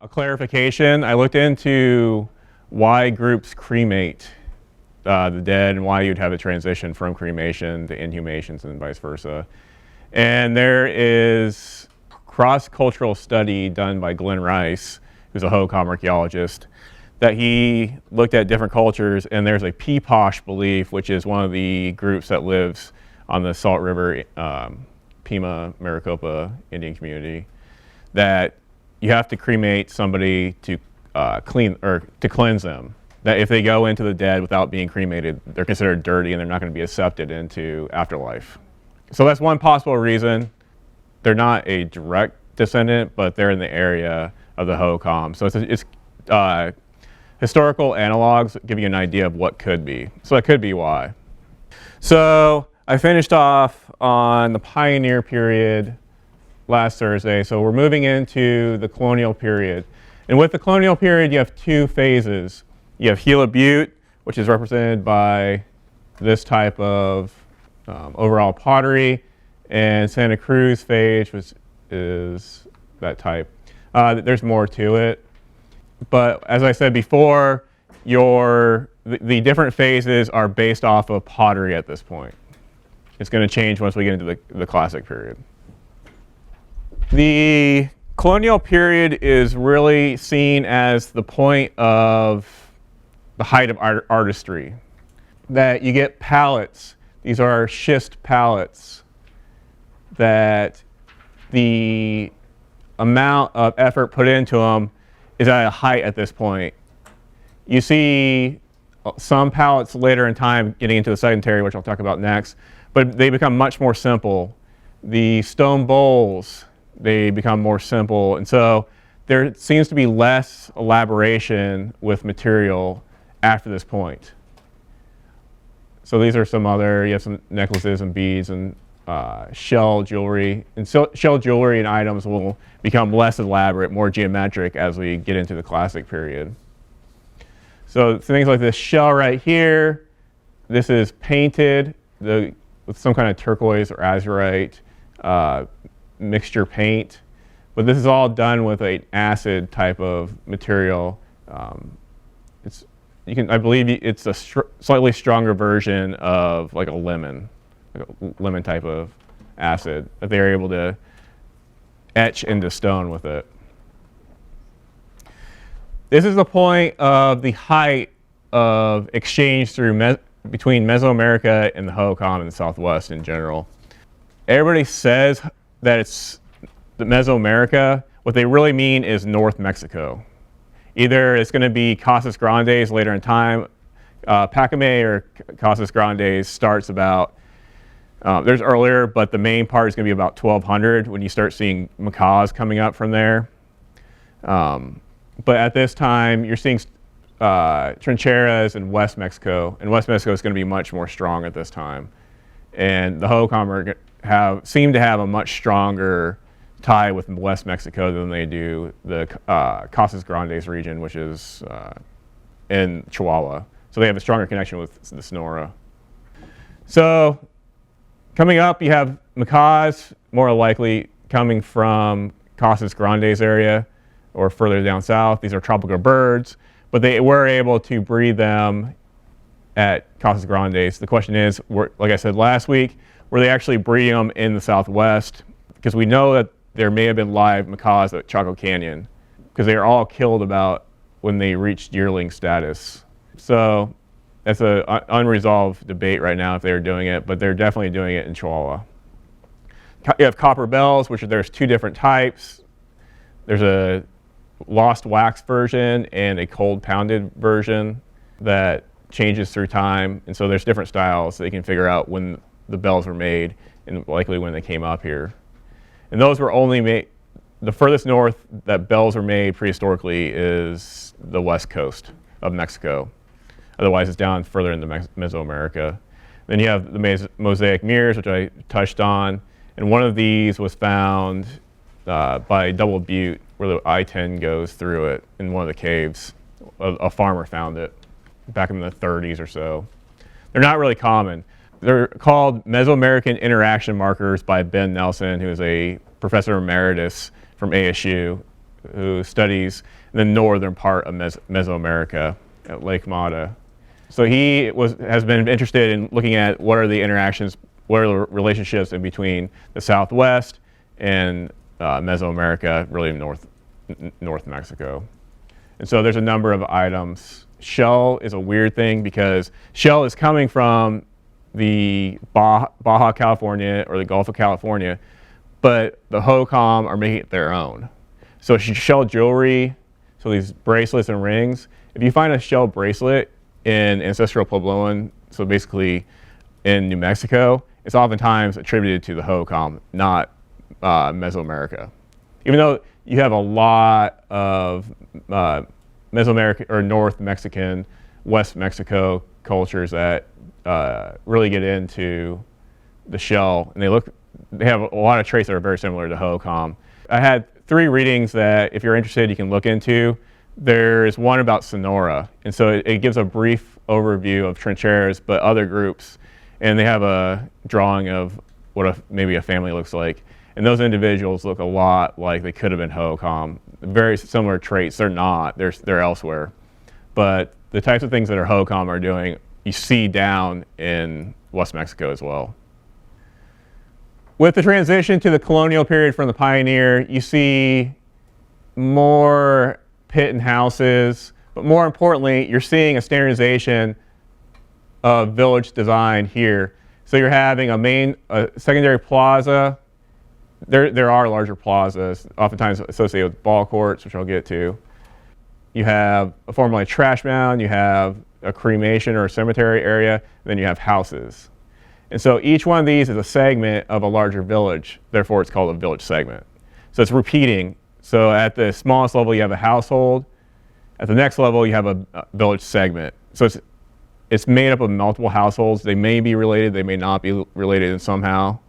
A clarification, I looked into why groups cremate the dead and why you'd have a transition from cremation to inhumations and vice versa. And there is cross-cultural study done by Glenn Rice, who's a Hohokam archaeologist, that he looked at different cultures, and there's a Peeposh belief, which is one of the groups that lives on the Salt River, Pima, Maricopa Indian community, that you have to cremate somebody to cleanse them. That if they go into the dead without being cremated, they're considered dirty and they're not going to be accepted into afterlife. So that's one possible reason. They're not a direct descendant, but they're in the area of the Hohokam. So it's historical analogs give you an idea of what could be. So that could be why. So I finished off on the Pioneer period last Thursday. So we're moving into the Colonial period. And with the Colonial period, you have two phases. You have Gila Butte, which is represented by this type of overall pottery, and Santa Cruz phase, which is that type. There's more to it. But as I said before, the different phases are based off of pottery at this point. It's going to change once we get into the Classic period. The Colonial period is really seen as the point of the height of artistry. That you get palettes. These are schist palettes. That the amount of effort put into them is at a height at this point. You see some palettes later in time getting into the Sedentary, which I'll talk about next, but they become much more simple. The stone bowls, they become more simple, and so there seems to be less elaboration with material after this point. So these are some other, you have some necklaces and beads and shell jewelry. And shell jewelry and items will become less elaborate, more geometric as we get into the Classic period. So things like this shell right here, this is painted with some kind of turquoise or azurite mixture paint, but this is all done with an acid type of material. I believe it's a slightly stronger version of like a lemon type of acid that they're able to etch into stone with it. This is the point of the height of exchange between Mesoamerica and the Hohokam and the Southwest in general. Everybody says that it's the Mesoamerica. What they really mean is North Mexico. Either it's going to be Casas Grandes later in time. Pacame or Casas Grandes starts about, there's earlier, but the main part is going to be about 1200 when you start seeing macaws coming up from there. But at this time, you're seeing trincheras in West Mexico, and West Mexico is going to be much more strong at this time. And the Hohokam seem to have a much stronger tie with West Mexico than they do the Casas Grandes region, which is in Chihuahua. So they have a stronger connection with the Sonora. So coming up, you have macaws, more likely coming from Casas Grandes area or further down south. These are tropical birds, but they were able to breed them at Casas Grandes. The question is, like I said last week, were they actually breeding them in the Southwest? Because we know that there may have been live macaws at Chaco Canyon, because they are all killed about when they reached yearling status. So that's an unresolved debate right now if they're doing it, but they're definitely doing it in Chihuahua. You have copper bells, which there's two different types. There's a lost wax version and a cold pounded version that changes through time, and so there's different styles so they can figure out when the bells were made and likely when they came up here. And those were only made, the furthest north that bells were made prehistorically is the west coast of Mexico. Otherwise it's down further into Mesoamerica. Then you have the mosaic mirrors, which I touched on, and one of these was found by Double Butte, where the I-10 goes through it in one of the caves. A farmer found it back in the 30s or so. They're not really common. They're called Mesoamerican interaction markers by Ben Nelson, who is a professor emeritus from ASU, who studies the northern part of Mesoamerica at Lake Mata. So he has been interested in looking at what are the interactions, what are the relationships in between the Southwest and Mesoamerica, really North Mexico. And so there's a number of items. Shell is a weird thing because shell is coming from the Baja California or the Gulf of California, but the Hohokam are making it their own. So shell jewelry, so these bracelets and rings, if you find a shell bracelet in ancestral Puebloan, so basically in New Mexico, it's oftentimes attributed to the Hohokam, not Mesoamerica. Even though you have a lot of Mesoamerican or North Mexican, West Mexico cultures that really get into the shell, and they have a lot of traits that are very similar to Hohokam. I had 3 readings that, if you're interested, you can look into. There's one about Sonora, and so it gives a brief overview of trincheras, but other groups, and they have a drawing of what maybe a family looks like. And those individuals look a lot like they could have been Hohokam. Very similar traits. They're not. They're elsewhere. But the types of things that Hohokam are doing, you see down in West Mexico as well. With the transition to the colonial period from the pioneer, you see more pit and houses, but more importantly, you're seeing a standardization of village design here. So you're having a secondary plaza. There are larger plazas, oftentimes associated with ball courts, which I'll get to. You have a formerly trash mound, you have a cremation or a cemetery area, and then you have houses. And so each one of these is a segment of a larger village, therefore it's called a village segment. So it's repeating. So at the smallest level you have a household, at the next level you have a village segment. So it's made up of multiple households. They may be related, they may not be related in somehow.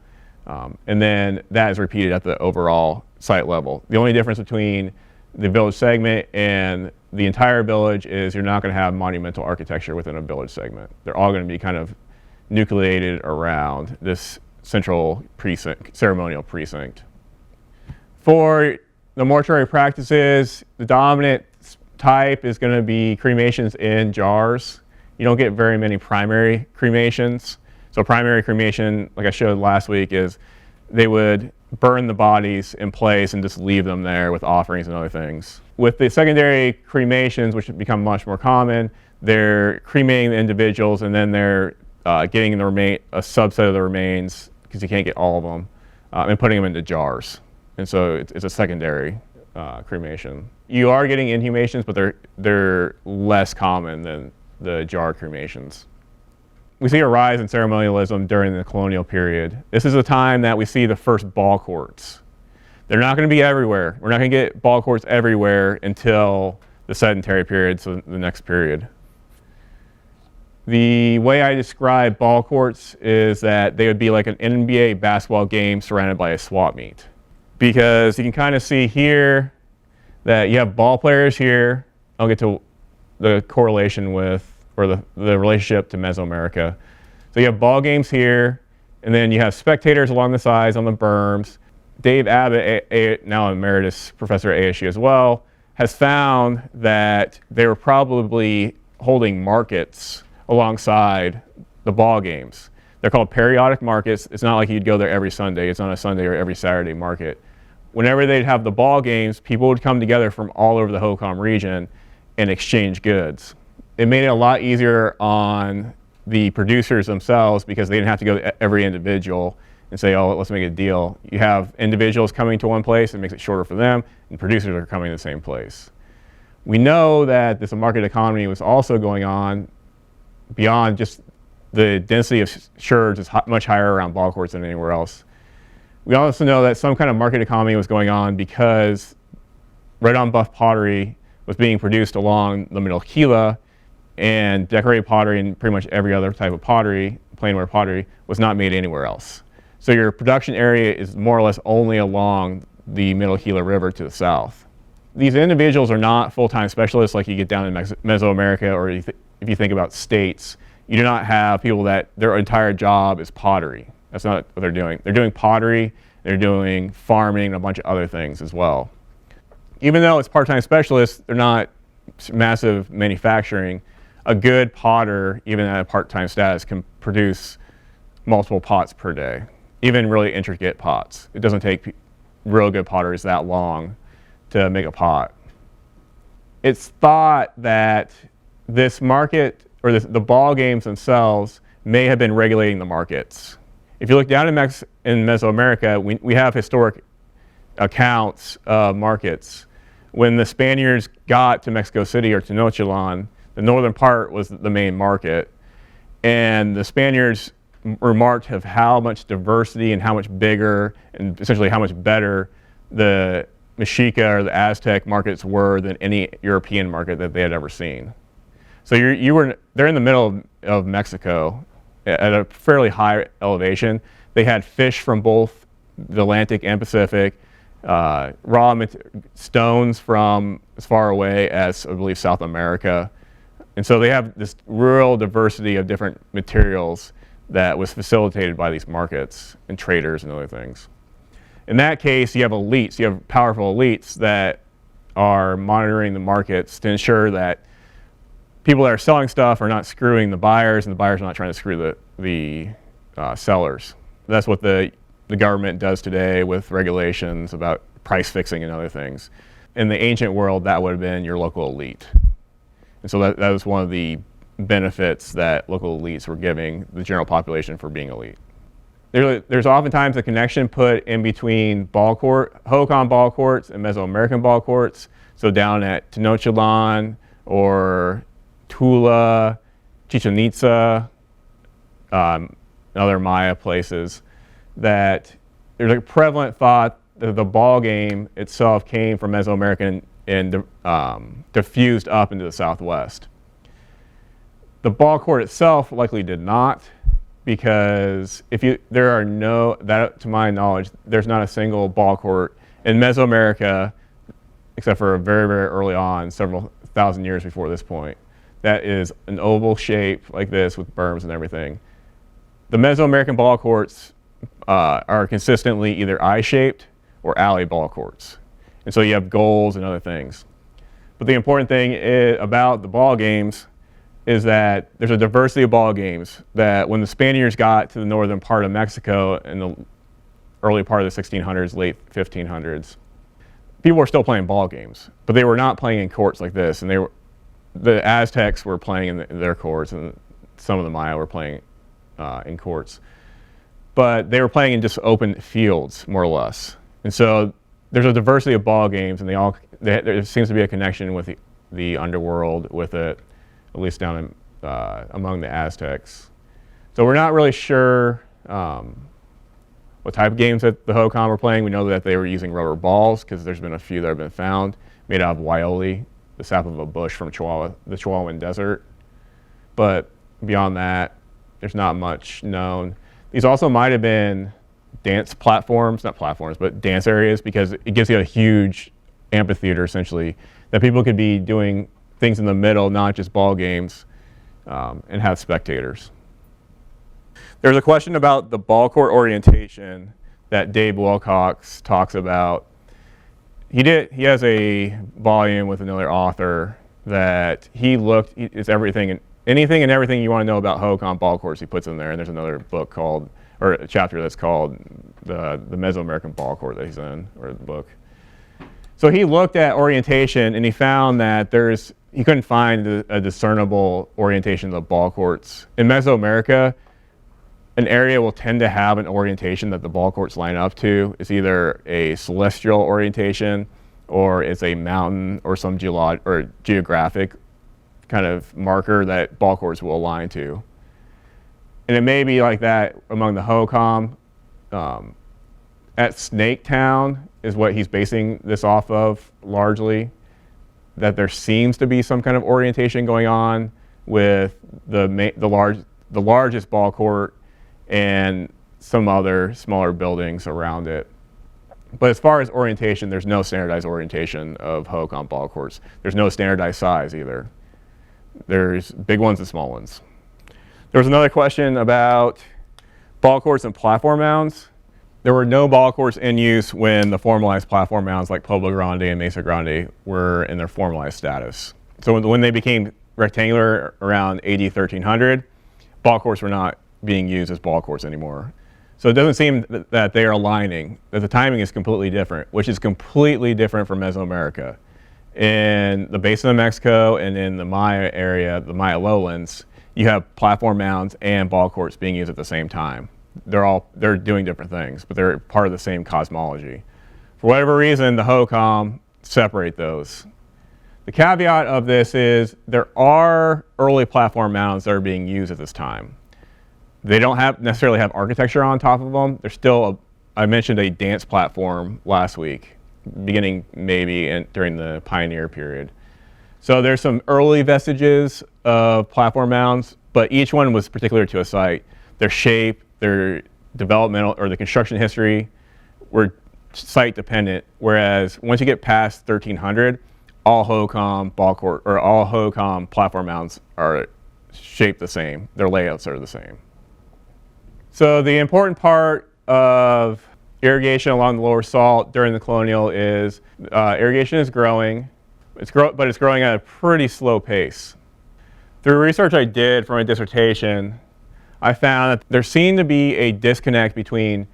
And then that is repeated at the overall site level. The only difference between the village segment and the entire village is you're not going to have monumental architecture within a village segment. They're all going to be kind of nucleated around this central precinct, ceremonial precinct. For the mortuary practices, the dominant type is going to be cremations in jars. You don't get very many primary cremations. So primary cremation, like I showed last week, is they would burn the bodies in place and just leave them there with offerings and other things. With the secondary cremations, which have become much more common, they're cremating the individuals and then they're getting a subset of the remains, because you can't get all of them, and putting them into jars. And so it's a secondary cremation. You are getting inhumations, but they're less common than the jar cremations. We see a rise in ceremonialism during the colonial period. This is a time that we see the first ball courts. They're not going to be everywhere. We're not going to get ball courts everywhere until the sedentary period, so the next period. The way I describe ball courts is that they would be like an NBA basketball game surrounded by a swap meet. Because you can kind of see here that you have ball players here. I'll get to the correlation with, or the relationship to Mesoamerica. So you have ball games here, and then you have spectators along the sides on the berms. Dave Abbott, now emeritus professor at ASU as well, has found that they were probably holding markets alongside the ball games. They're called periodic markets. It's not like you'd go there every Sunday. It's on a Sunday or every Saturday market. Whenever they'd have the ball games, people would come together from all over the Hohokam region and exchange goods. It made it a lot easier on the producers themselves because they didn't have to go to every individual and say, oh, let's make a deal. You have individuals coming to one place, it makes it shorter for them, and producers are coming to the same place. We know that this market economy was also going on beyond just the density of sherds is much higher around ball courts than anywhere else. We also know that some kind of market economy was going on because red on buff pottery was being produced along the Middle Gila, and decorated pottery and pretty much every other type of pottery, plainware pottery, was not made anywhere else. So your production area is more or less only along the Middle Gila River to the south. These individuals are not full-time specialists like you get down in Mesoamerica, or if you think about states. You do not have people that their entire job is pottery. That's not what they're doing. They're doing pottery, they're doing farming, and a bunch of other things as well. even though it's part-time specialists, they're not massive manufacturing. A good potter, even at a part-time status, can produce multiple pots per day, even really intricate pots. It doesn't take real good potters that long to make a pot. It's thought that this market, or the ball games themselves, may have been regulating the markets. If you look down in Mesoamerica, we have historic accounts of markets. When the Spaniards got to Mexico City or Tenochtitlan, the northern part was the main market, and the Spaniards remarked of how much diversity and how much bigger and essentially how much better the Mexica or the Aztec markets were than any European market that they had ever seen. So they're in the middle of Mexico at a fairly high elevation. They had fish from both the Atlantic and Pacific, stones from as far away as, I believe, South America. And so they have this real diversity of different materials that was facilitated by these markets and traders and other things. In that case, you have elites, you have powerful elites that are monitoring the markets to ensure that people that are selling stuff are not screwing the buyers and the buyers are not trying to screw the sellers. That's what the government does today with regulations about price fixing and other things. In the ancient world, that would have been your local elite. And so that was one of the benefits that local elites were giving the general population for being elite. There's oftentimes a connection put in between Hohokam ball courts and Mesoamerican ball courts. So down at Tenochtitlan or Tula, Chichen Itza, other Maya places, that there's a prevalent thought that the ball game itself came from Mesoamerica and diffused up into the Southwest. The ball court itself likely did not, because to my knowledge, there's not a single ball court in Mesoamerica, except for very, very early on, several thousand years before this point, that is an oval shape like this with berms and everything. The Mesoamerican ball courts are consistently either eye-shaped or alley ball courts. And so you have goals and other things. But the important thing about the ball games is that there's a diversity of ball games, that when the Spaniards got to the northern part of Mexico in the early part of the 1600s, late 1500s, people were still playing ball games, but they were not playing in courts like this. And the Aztecs were playing in their courts, and some of the Maya were playing in courts. But they were playing in just open fields, more or less. And so there's a diversity of ball games, and there seems to be a connection with the underworld with it, at least down in, among the Aztecs. So we're not really sure what type of games that the Hohokam were playing. We know that they were using rubber balls, because there's been a few that have been found made out of waioli, the sap of a bush from the Chihuahuan Desert. But beyond that, there's not much known. These also might have been dance platforms, not platforms, but dance areas, because it gives you a huge amphitheater, essentially, that people could be doing things in the middle, not just ball games, and have spectators. There's a question about the ball court orientation that Dave Wilcox talks about. He has a volume with another author that it's anything and everything you want to know about Hohokam ball courts he puts in there, and there's another book or a chapter that's called the Mesoamerican ball court that he's in, or the book. So he looked at orientation, and he found that he couldn't find a discernible orientation of the ball courts. In Mesoamerica, an area will tend to have an orientation that the ball courts line up to. It's either a celestial orientation, or it's a mountain or some geographic kind of marker that ball courts will align to. And it may be like that among the Hohokam. At Snaketown is what he's basing this off of largely, that there seems to be some kind of orientation going on with the largest ball court and some other smaller buildings around it. But as far as orientation, there's no standardized orientation of Hohokam ball courts. There's no standardized size either. There's big ones and small ones. There was another question about ball courts and platform mounds. There were no ball courts in use when the formalized platform mounds like Pueblo Grande and Mesa Grande were in their formalized status. So when they became rectangular around AD 1300, ball courts were not being used as ball courts anymore. So it doesn't seem that they are aligning, that the timing is completely different, which is completely different from Mesoamerica. In the basin of Mexico and in the Maya area, the Maya lowlands, you have platform mounds and ball courts being used at the same time. They're doing different things, but they're part of the same cosmology. For whatever reason, the Hohokam separate those. The caveat of this is there are early platform mounds that are being used at this time. They don't necessarily have architecture on top of them. There's still, I mentioned a dance platform last week, beginning maybe during the pioneer period. So there's some early vestiges of platform mounds, but each one was particular to a site. Their shape, their developmental, or the construction history were site dependent, whereas once you get past 1300, all Hohokam ball court, or all Hohokam platform mounds are shaped the same. Their layouts are the same. So the important part of irrigation along the lower salt during the Colonial is irrigation is growing, but it's growing at a pretty slow pace. Through research I did for my dissertation, I found that there seemed to be a disconnect between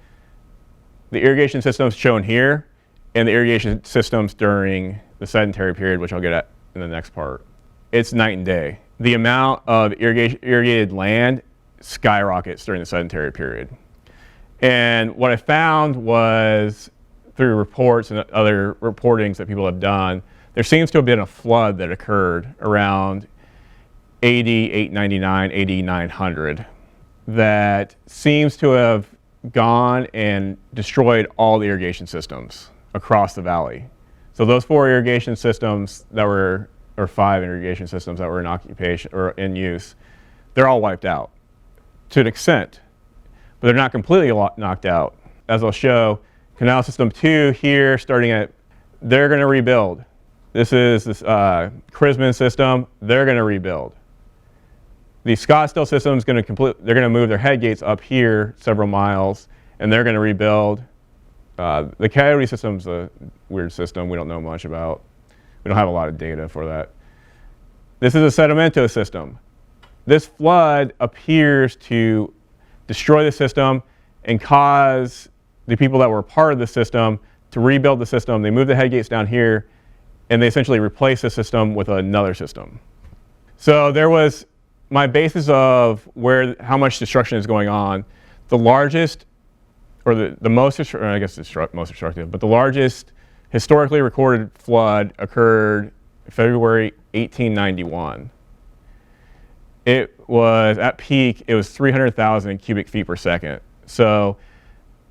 the irrigation systems shown here and the irrigation systems during the sedentary period, which I'll get at in the next part. It's night and day. The amount of irrigated land skyrockets during the sedentary period. And what I found was, through reports and other reportings that people have done, there seems to have been a flood that occurred around AD 899, AD 900, that seems to have gone and destroyed all the irrigation systems across the valley. So those 4 irrigation systems that were, or 5 irrigation systems that were in occupation or in use, they're all wiped out to an extent, but they're not completely knocked out. As I'll show, Canal System 2 here, they're going to rebuild. This is this Chrisman system. They're going to rebuild. The Scottsdale system is going to they're going to move their head gates up here several miles, and they're going to rebuild. The Coyote system is a weird system we don't know much about. We don't have a lot of data for that. This is a Sedimento system. This flood appears to destroy the system and cause the people that were part of the system to rebuild the system. They move the head gates down here, and they essentially replace the system with another system. So there was my basis of how much destruction is going on. The largest, or the most, I guess most destructive, but the largest historically recorded flood occurred February 1891. It was, at peak, it was 300,000 cubic feet per second. So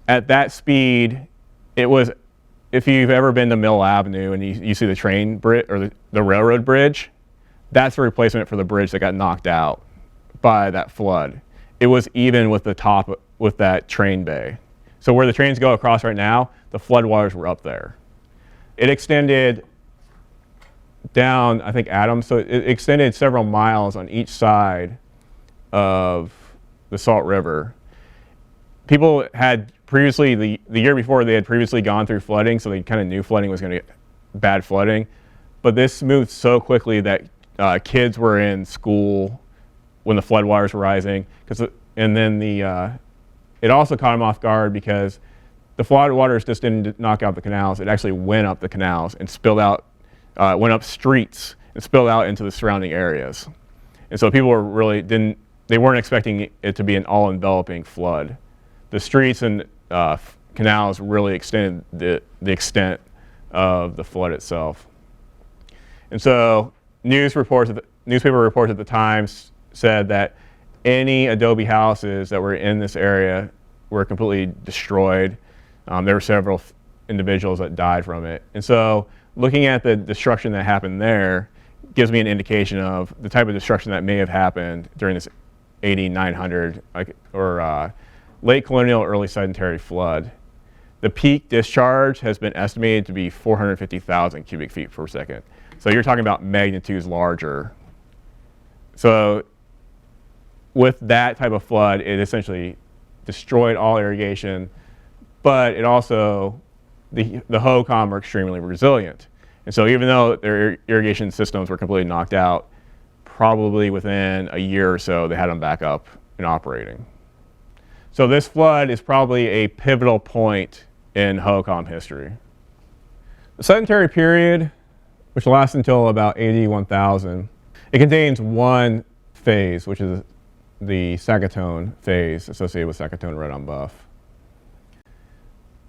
at that speed, it was, if you've ever been to Mill Avenue and you see the train bridge, or the railroad bridge, that's a replacement for the bridge that got knocked out by that flood. It was even with the top, with that train bay. So where the trains go across right now, the floodwaters were up there. It extended down, I think, Adams, so it extended several miles on each side of the Salt River. People had previously, the year before, they had previously gone through flooding, so they kind of knew flooding was going to get bad flooding. But this moved so quickly that kids were in school when the floodwaters were rising. And then it also caught them off guard because the floodwaters just didn't knock out the canals. It actually went up the canals and spilled out, went up streets and spilled out into the surrounding areas. And so people were they weren't expecting it to be an all-enveloping flood. The streets and canals really extended the extent of the flood itself. And so newspaper reports at the time said that any adobe houses that were in this area were completely destroyed. There were several individuals that died from it. And so looking at the destruction that happened there gives me an indication of the type of destruction that may have happened during this AD 900 or late colonial, early sedentary flood. The peak discharge has been estimated to be 450,000 cubic feet per second. So you're talking about magnitudes larger. So with that type of flood, it essentially destroyed all irrigation, but it also, the Hohokam are extremely resilient. And so even though their irrigation systems were completely knocked out, probably within a year or so, they had them back up and operating. So this flood is probably a pivotal point in Hohokam history. The Sedentary period, which lasts until about AD 1000, it contains one phase, which is the Saccatone phase associated with Saccatone red on buff.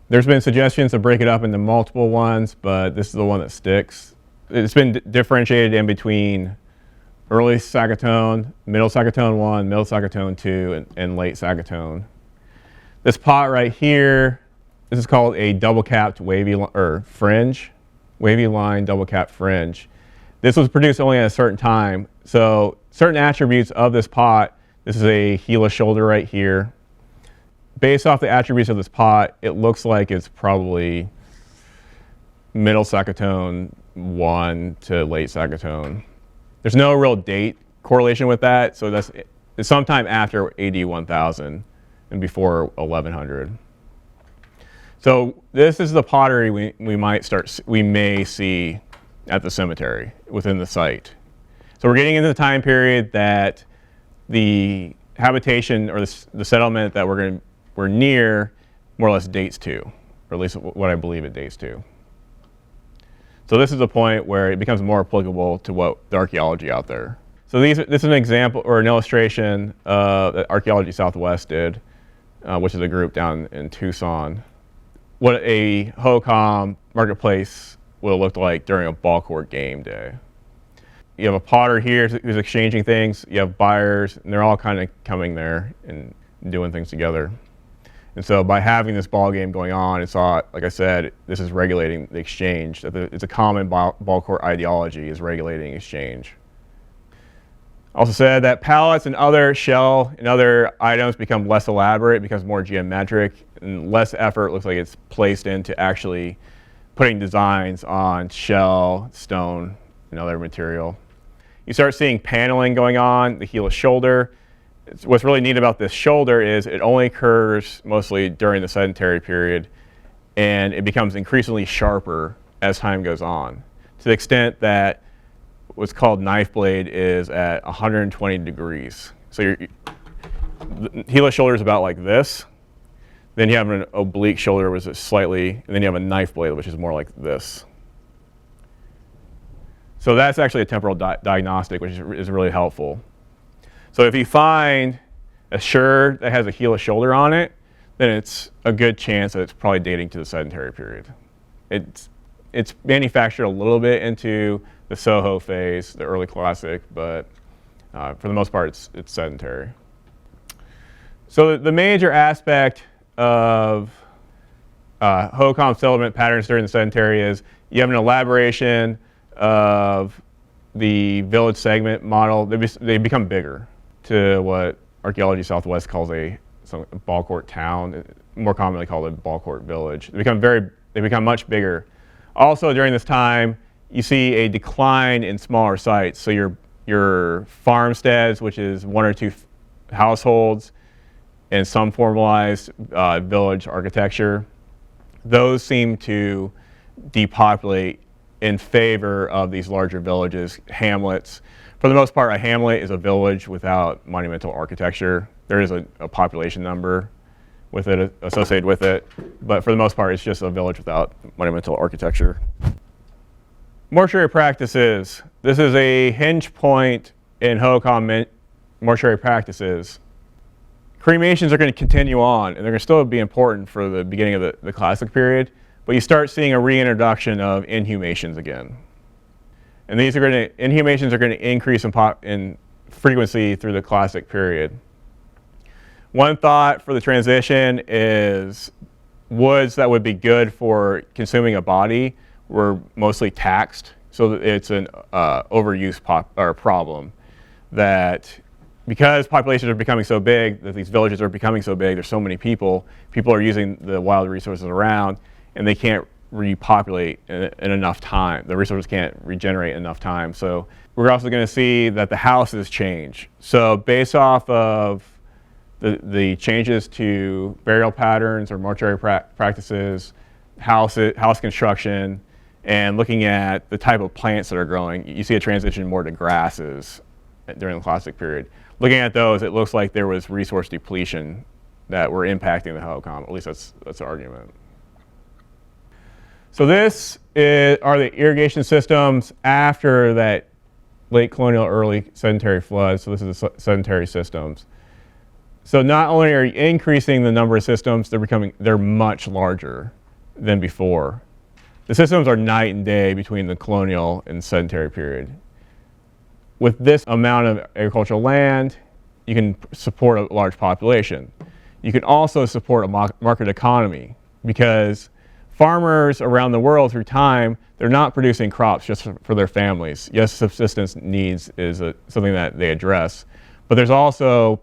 There's been suggestions to break it up into multiple ones, but this is the one that sticks. It's been differentiated in between early Saccatone, middle Saccatone 1, middle Saccatone 2, and late Saccatone. This pot right here, this is called a double-capped wavy line double-capped fringe. This was produced only at a certain time. So certain attributes of this pot, this is a Gila shoulder right here. Based off the attributes of this pot, it looks like it's probably middle Saccatone 1 to late Saccatone. There's no real date correlation with that, so it's sometime after AD 1000 and before 1100. So this is the pottery we may see at the cemetery within the site. So we're getting into the time period that the habitation or the settlement that we're near more or less dates to, or at least what I believe it dates to. So this is a point where it becomes more applicable to what the archaeology out there. So this is an example or an illustration that Archaeology Southwest did, which is a group down in Tucson. What a Hohokam marketplace will look like during a ball court game day. You have a potter here who's exchanging things. You have buyers, and they're all kind of coming there and doing things together. And so by having this ball game going on, it's all, like I said, this is regulating the exchange. It's a common ball court ideology is regulating exchange. Also said that pallets and other shell and other items become less elaborate, becomes more geometric, and less effort looks like it's placed into actually putting designs on shell, stone, and other material. You start seeing paneling going on, the Gila shoulder. What's really neat about this shoulder is it only occurs mostly during the Sedentary period, and it becomes increasingly sharper as time goes on, to the extent that what's called knife blade is at 120 degrees. So the Gila shoulder is about like this. Then you have an oblique shoulder, which is slightly, and then you have a knife blade, which is more like this. So that's actually a temporal diagnostic, which is really helpful. So if you find a sherd that has a Gila shoulder on it, then it's a good chance that it's probably dating to the Sedentary period. It's manufactured a little bit into the Soho phase, the early Classic, but for the most part, it's Sedentary. So the major aspect of Hohokam settlement patterns during the Sedentary is you have an elaboration of the village segment model. They become bigger to what Archaeology Southwest calls a ball court town, more commonly called a ball court village. They become much bigger. Also during this time, you see a decline in smaller sites. So your farmsteads, which is 1 or 2 households, and some formalized village architecture, those seem to depopulate in favor of these larger villages, hamlets. For the most part, a hamlet is a village without monumental architecture. There is a population number with it, associated with it, but for the most part, it's just a village without monumental architecture. Mortuary practices. This is a hinge point in Hohokam mortuary practices. Cremations are going to continue on, and they're going to still be important for the beginning of the Classic period, but you start seeing a reintroduction of inhumations again. And inhumations are going to increase in frequency through the Classic period. One thought for the transition is woods that would be good for consuming a body were mostly taxed, so that it's an overuse problem. That because populations are becoming so big, that these villages are becoming so big, there's so many people are using the wild resources around, and they can't repopulate in enough time. The resources can't regenerate in enough time. So we're also going to see that the houses change. So based off of the changes to burial patterns or mortuary practices, house construction, and looking at the type of plants that are growing. You see a transition more to grasses during the Classic period. Looking at those, it looks like there was resource depletion that were impacting the Hohokam. At least that's the argument. So this are the irrigation systems after that late colonial, early sedentary flood. So this is the sedentary systems. So not only are you increasing the number of systems, they're much larger than before. The systems are night and day between the colonial and sedentary period. With this amount of agricultural land, you can support a large population. You can also support a market economy because farmers around the world through time, they're not producing crops just for their families. Yes, subsistence needs is something that they address, but there's also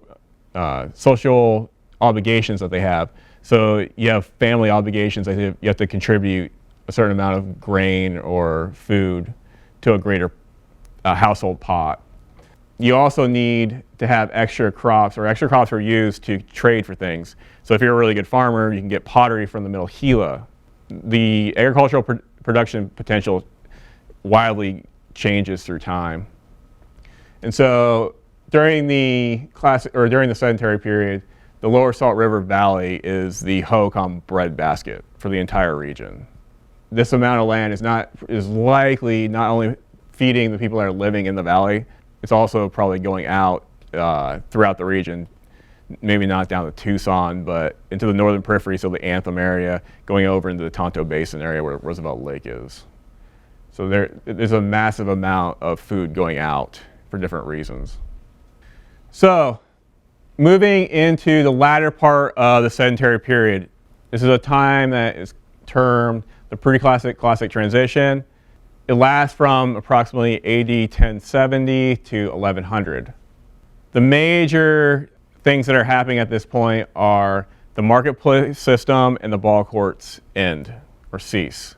social obligations that they have. So you have family obligations that you have to contribute a certain amount of grain or food to a greater household pot. You also need to have extra crops, or extra crops are used to trade for things. So if you're a really good farmer, you can get pottery from the Middle Gila. The agricultural production potential wildly changes through time. And so during the sedentary period, the Lower Salt River Valley is the Hohokam breadbasket for the entire region. This amount of land is likely not only feeding the people that are living in the valley, it's also probably going out throughout the region, maybe not down to Tucson, but into the northern periphery, so the Anthem area, going over into the Tonto Basin area where Roosevelt Lake is. So there's a massive amount of food going out for different reasons. So moving into the latter part of the sedentary period, this is a time that is termed the pre-classic transition. It lasts from approximately AD 1070 to 1100. The major things that are happening at this point are the marketplace system and the ball courts end or cease.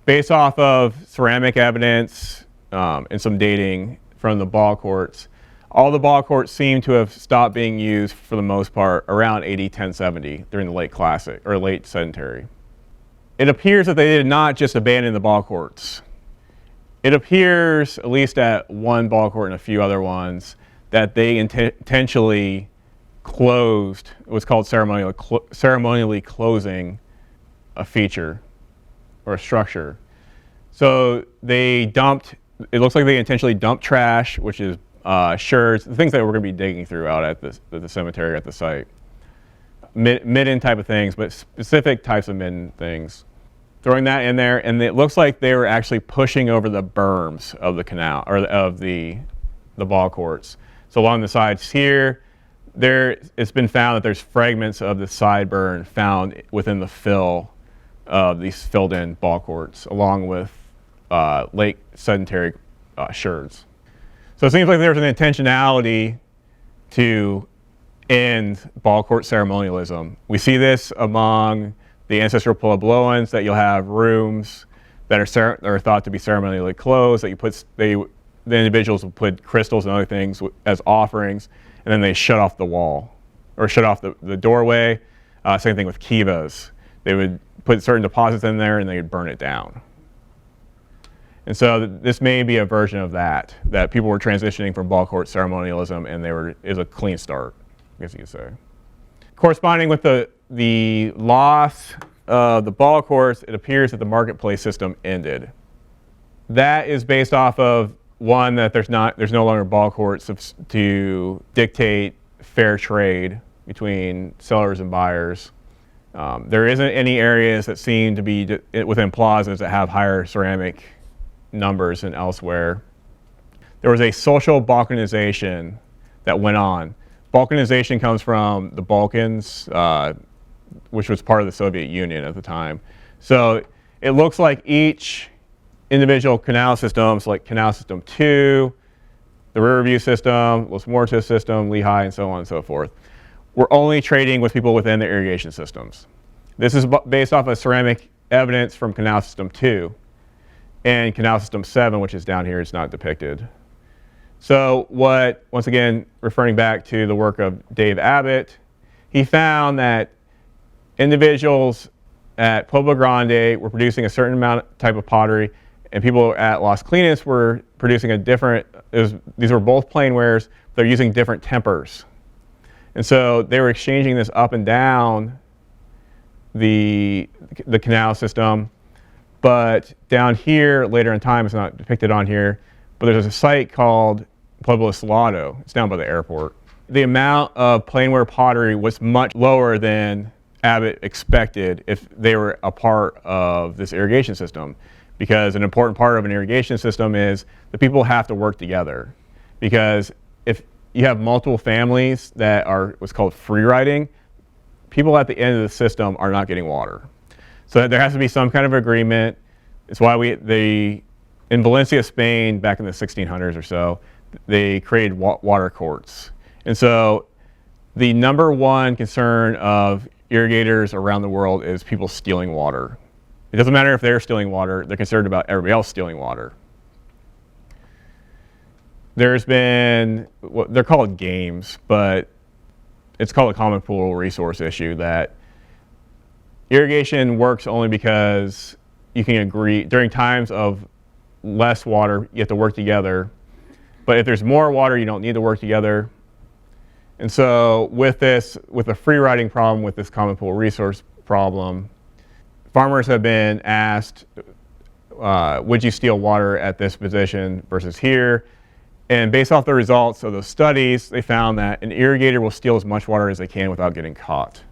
Based off of ceramic evidence and some dating from the ball courts, all the ball courts seem to have stopped being used for the most part around AD 1070 during the late classic or late sedentary. It appears that they did not just abandon the ball courts. It appears, at least at one ball court and a few other ones, that they intentionally closed what's called ceremonially closing a feature or a structure. So it looks like they intentionally dumped trash, which is sherds, the things that we're going to be digging through out at the cemetery at the site. Midden type of things, but specific types of midden things. Throwing that in there, and it looks like they were actually pushing over the berms of the canal, or of the ball courts. So along the sides here, it's been found that there's fragments of the sideburn found within the fill of these filled-in ball courts, along with late sedentary sherds. So it seems like there's an intentionality to end ball court ceremonialism. We see this among the ancestral Puebloans, that you'll have rooms that are thought to be ceremonially closed, that the individuals will put crystals and other things as offerings, and then they shut off the wall or shut off the doorway. Same thing with kivas. They would put certain deposits in there and they would burn it down. And so this may be a version of that people were transitioning from ball court ceremonialism, and is a clean start, I guess you could say. Corresponding with the loss of the ball courts, it appears that the marketplace system ended. That is based off of, one, that there's no longer ball courts to dictate fair trade between sellers and buyers. There isn't any areas that seem to be within plazas that have higher ceramic numbers than elsewhere. There was a social balkanization that went on. Balkanization comes from the Balkans, which was part of the Soviet Union at the time. So it looks like each individual canal systems, like Canal System 2, the Riverview system, Los Muertos system, Lehigh, and so on and so forth, were only trading with people within the irrigation systems. This is based off of ceramic evidence from Canal System 2 and Canal System 7, which is down here, it's not depicted. So once again, referring back to the work of Dave Abbott, he found that individuals at Pueblo Grande were producing a certain type of pottery, and people at Las Colinas were producing a different, these were both planewares, they're using different tempers. And so they were exchanging this up and down the canal system, but down here, later in time, it's not depicted on here, but there's a site called Pueblo Salado. It's down by the airport. The amount of planeware pottery was much lower than Abbott expected if they were a part of this irrigation system, because an important part of an irrigation system is the people have to work together. Because if you have multiple families that are what's called free riding, people at the end of the system are not getting water. So there has to be some kind of agreement. It's why in Valencia, Spain, back in the 1600s or so, they created water courts. And so the number one concern of irrigators around the world is people stealing water. It doesn't matter if they're stealing water, they're concerned about everybody else stealing water. There's been, they're called games, but it's called a common pool resource issue, that irrigation works only because you can agree, during times of less water, you have to work together. But if there's more water, you don't need to work together. And so with the free riding problem, with this common pool resource problem, farmers have been asked, would you steal water at this position versus here? And based off the results of those studies, they found that an irrigator will steal as much water as they can without getting caught.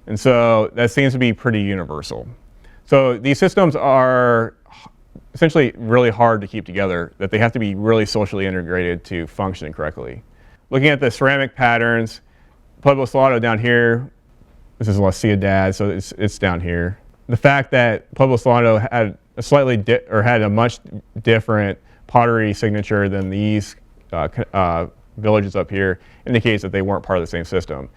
And so that seems to be pretty universal. So these systems are essentially really hard to keep together, that they have to be really socially integrated to function correctly. Looking at the ceramic patterns, Pueblo Salado down here, this is La Ciudad, so it's down here. The fact that Pueblo Salado had a much different pottery signature than these villages up here indicates that they weren't part of the same system.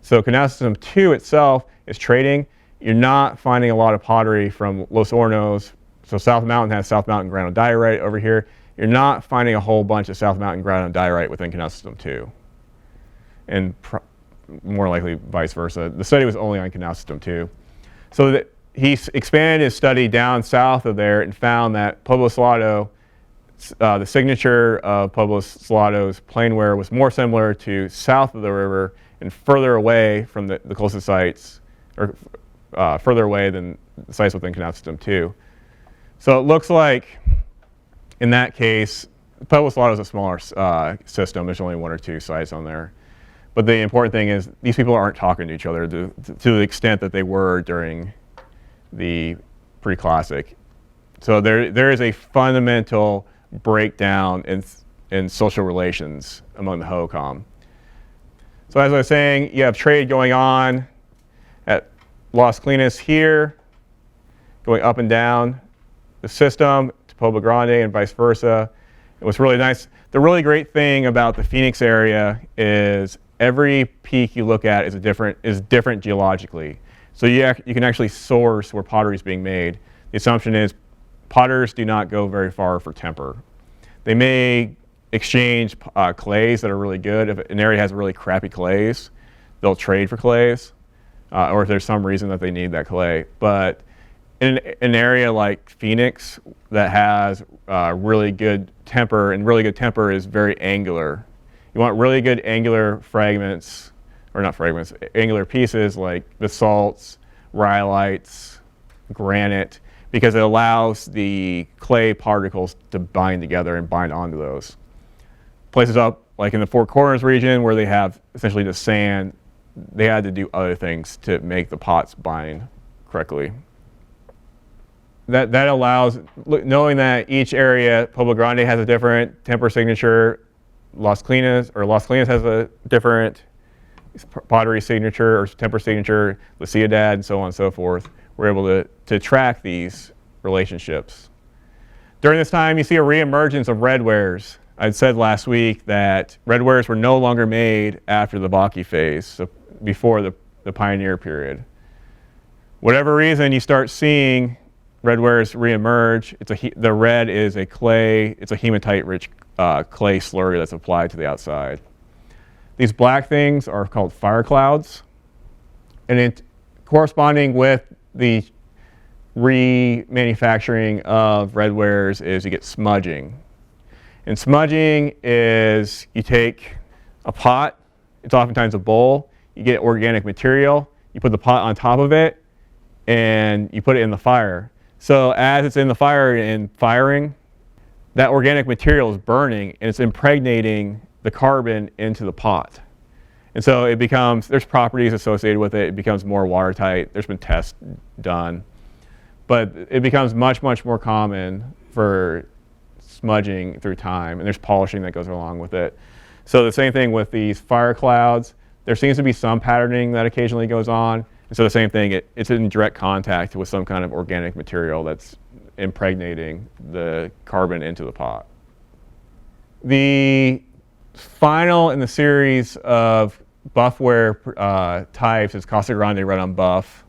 So Canal System 2 itself is trading. You're not finding a lot of pottery from Los Hornos. So South Mountain has South Mountain granodiorite over here. You're not finding a whole bunch of South Mountain granodiorite within Canal System 2. And more likely vice versa. The study was only on Canal System 2. So he expanded his study down south of there and found that Pueblo Salado, the signature of Pueblo Salado's planeware was more similar to south of the river and further away from the closest sites, or further away than the sites within Canal System 2. So it looks like, in that case, Pueblo Salado is a smaller system. There's only one or two sites on there. But the important thing is these people aren't talking to each other to the extent that they were during the pre-classic. So there is a fundamental breakdown in social relations among the Hohokam. So as I was saying, you have trade going on at Las Colinas here, going up and down the system to Pueblo Grande and vice versa. It was really nice. The really great thing about the Phoenix area is every peak you look at is different geologically. So you can actually source where pottery is being made. The assumption is potters do not go very far for temper. They may exchange clays that are really good. If an area has really crappy clays, they'll trade for clays, or if there's some reason that they need that clay. But in an area like Phoenix that has really good temper, and really good temper is very angular. You want really good angular fragments, or not fragments, angular pieces like basalts, rhyolites, granite, because it allows the clay particles to bind together and bind onto those. Places up, like in the Four Corners region, where they have essentially just sand, they had to do other things to make the pots bind correctly. That allows, knowing that each area, Pueblo Grande has a different temper signature, Las Colinas has a different pottery signature or temper signature, La Ciudad, and so on and so forth. We're able to track these relationships. During this time, you see a reemergence of redwares. I said last week that redwares were no longer made after the Baki phase, so before the Pioneer period. Whatever reason, you start seeing Redwares reemerge. The red is a clay. It's a hematite-rich clay slurry that's applied to the outside. These black things are called fire clouds, and corresponding with the remanufacturing of redwares is you get smudging. And smudging is you take a pot, it's oftentimes a bowl, you get organic material, you put the pot on top of it, and you put it in the fire. So as it's in the fire and firing, that organic material is burning and it's impregnating the carbon into the pot. And so it becomes, there's properties associated with it, it becomes more watertight, there's been tests done. But it becomes much, much more common for smudging through time, and there's polishing that goes along with it. So the same thing with these fire clouds, there seems to be some patterning that occasionally goes on. And so the same thing, it's in direct contact with some kind of organic material that's impregnating the carbon into the pot. The final in the series of buffware types is Casa Grande red on buff.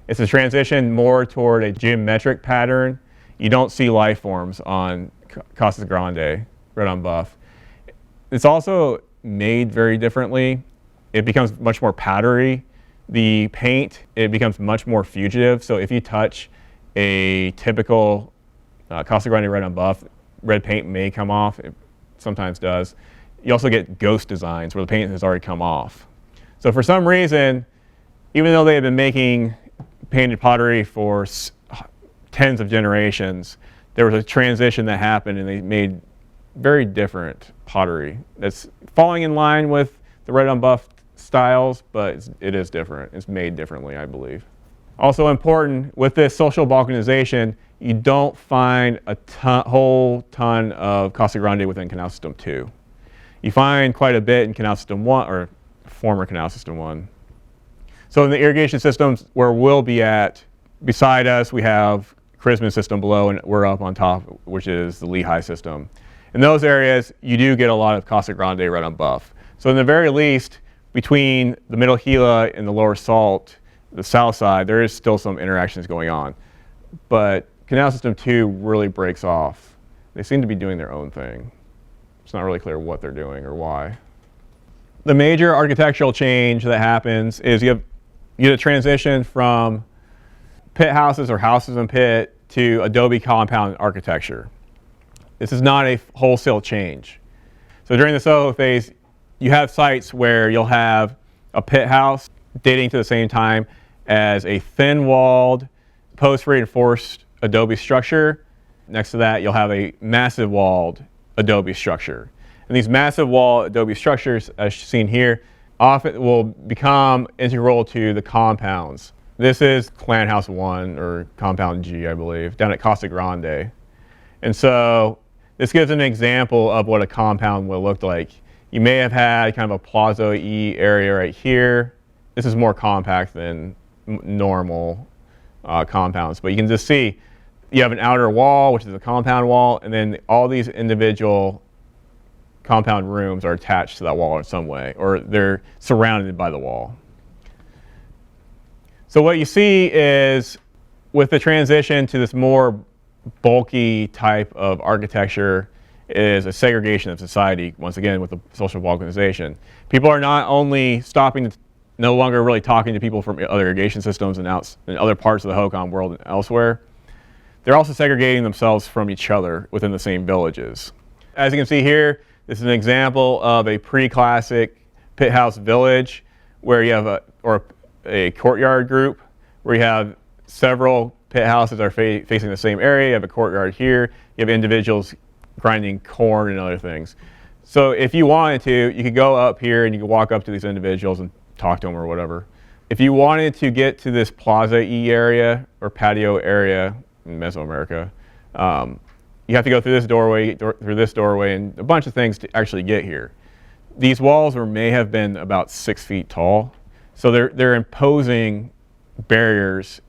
It's a transition more toward a geometric pattern. You don't see life forms on Casa Grande red on buff. It's also made very differently. It becomes much more powdery. The paint, it becomes much more fugitive. So if you touch a typical Casa Grande red on buff, red paint may come off. It sometimes does. You also get ghost designs where the paint has already come off. So for some reason, even though they have been making painted pottery for tens of generations, there was a transition that happened and they made very different pottery that's falling in line with the red on buff styles, but it is different. It's made differently, I believe. Also important, with this social balkanization, you don't find a whole ton of Casa Grande within Canal System 2. You find quite a bit in Canal System 1, or former Canal System 1. So in the irrigation systems where we'll be at, beside us we have Chrisman system below and we're up on top, which is the Lehigh system. In those areas, you do get a lot of Casa Grande red on buff. So in the very least, between the middle Gila and the lower Salt, the south side, there is still some interactions going on. But Canal System 2 really breaks off. They seem to be doing their own thing. It's not really clear what they're doing or why. The major architectural change that happens is you get a transition from pit houses or houses in pit to adobe compound architecture. This is not a wholesale change. So during the Soho phase, you have sites where you'll have a pit house dating to the same time as a thin-walled, post-reinforced adobe structure. Next to that, you'll have a massive walled adobe structure. And these massive wall adobe structures, as seen here, often will become integral to the compounds. This is Clan House 1, or Compound G, I believe, down at Casa Grande. And so this gives an example of what a compound will look like. You may have had kind of a plaza-y area right here. This is more compact than normal compounds, but you can just see you have an outer wall, which is a compound wall, and then all these individual compound rooms are attached to that wall in some way, or they're surrounded by the wall. So what you see is, with the transition to this more bulky type of architecture, is a segregation of society, once again, with the social balkanization. People are not only stopping, no longer really talking to people from other irrigation systems and other parts of the Hohokam world and elsewhere. They're also segregating themselves from each other within the same villages. As you can see here, this is an example of a pre-classic pit house village where you have a courtyard group where you have several pit houses are facing the same area. You have a courtyard here. You have individuals grinding corn and other things. So if you wanted to, you could go up here and you could walk up to these individuals and talk to them or whatever. If you wanted to get to this plaza-y area or patio area in Mesoamerica, you have to go through this doorway, and a bunch of things to actually get here. These walls may have been about 6 feet tall, so they're imposing barriers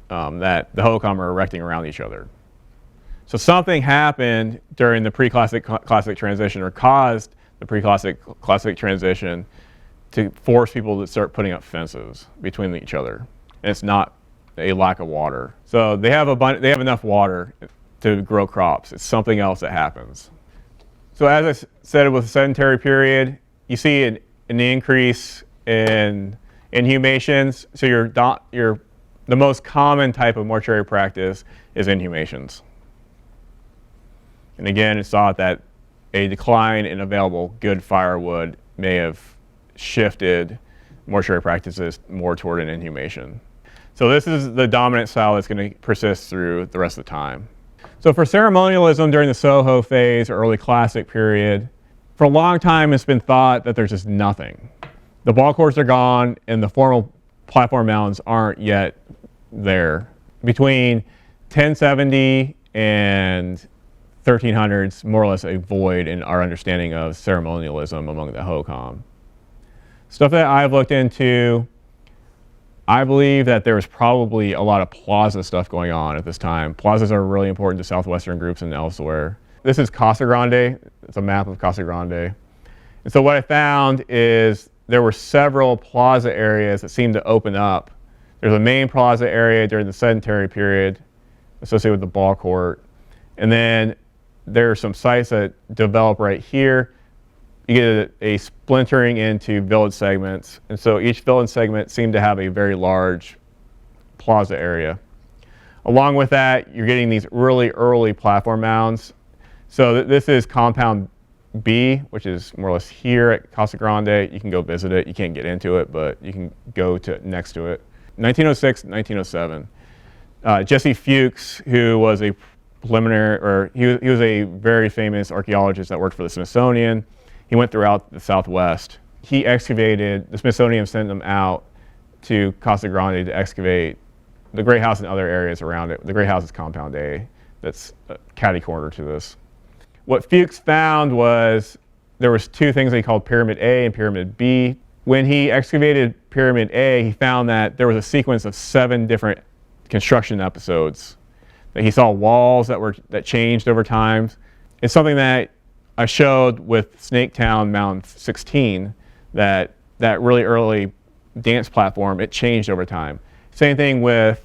that the Hohokam are erecting around each other. So something happened during the pre-classic classic transition, or caused the pre-classic classic transition to force people to start putting up fences between each other. And it's not a lack of water. So they have enough water to grow crops. It's something else that happens. So as I said, with the sedentary period, you see an increase in inhumations. So the most common type of mortuary practice is inhumations. And again, it's thought that a decline in available good firewood may have shifted mortuary practices more toward an inhumation. So this is the dominant style that's going to persist through the rest of the time. So for ceremonialism during the Soho phase or early classic period, for a long time it's been thought that there's just nothing. The ball courts are gone and the formal platform mounds aren't yet there. Between 1070 and 1300s, more or less a void in our understanding of ceremonialism among the Hohokam. Stuff that I've looked into, I believe that there was probably a lot of plaza stuff going on at this time. Plazas are really important to southwestern groups and elsewhere. This is Casa Grande. It's a map of Casa Grande. And so what I found is there were several plaza areas that seemed to open up. There's a main plaza area during the sedentary period associated with the ball court. And then there are some sites that develop right here. You get a splintering into village segments. And so each village segment seemed to have a very large plaza area. Along with that, you're getting these really early platform mounds. So this is compound B, which is more or less here at Casa Grande. You can go visit it. You can't get into it, but you can go to next to it. 1906, 1907. Jesse Fuchs, who was a preliminary, or he was a very famous archaeologist that worked for the Smithsonian. He went throughout the Southwest. He excavated, the Smithsonian sent him out to Casa Grande to excavate the Great House and other areas around it. The Great House is compound A, that's catty corner to this. What Fuchs found was there was two things they called Pyramid A and Pyramid B. When he excavated Pyramid A, he found that there was a sequence of 7 different construction episodes. That he saw walls that changed over time. It's something that I showed with Snaketown Mound 16, that really early dance platform, it changed over time. Same thing with